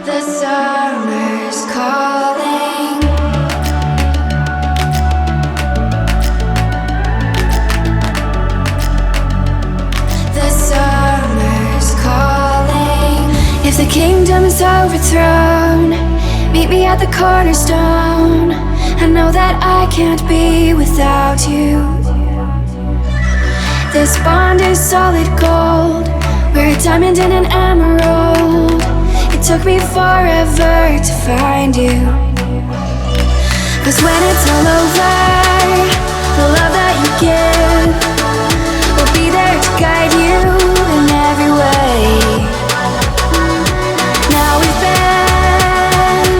The summer's calling. The summer's calling. If the kingdom is overthrown, meet me at the cornerstone. I know that I can't be without you. This bond is solid gold. We're a diamond and an emerald. It took me forever to find you. 'Cause when it's all over, the love that you give will be there to guide you in every way. Now we've been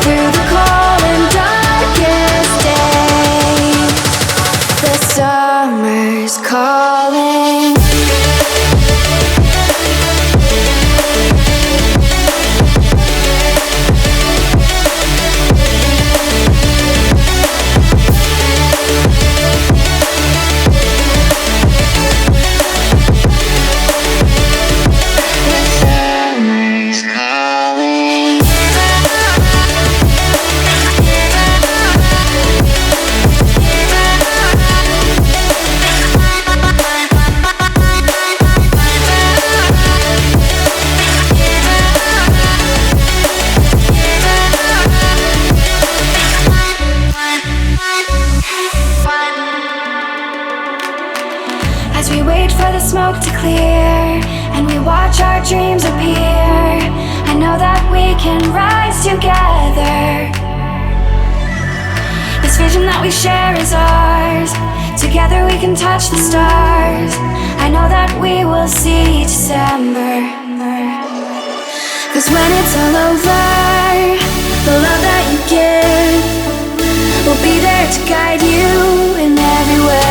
through the cold and darkest days. The summer's calling. As we wait for the smoke to clear and we watch our dreams appear, I know that we can rise together. This vision that we share is ours. Together we can touch the stars. I know that we will see December. 'Cause when it's all over, the love that you give will be there to guide you in every way.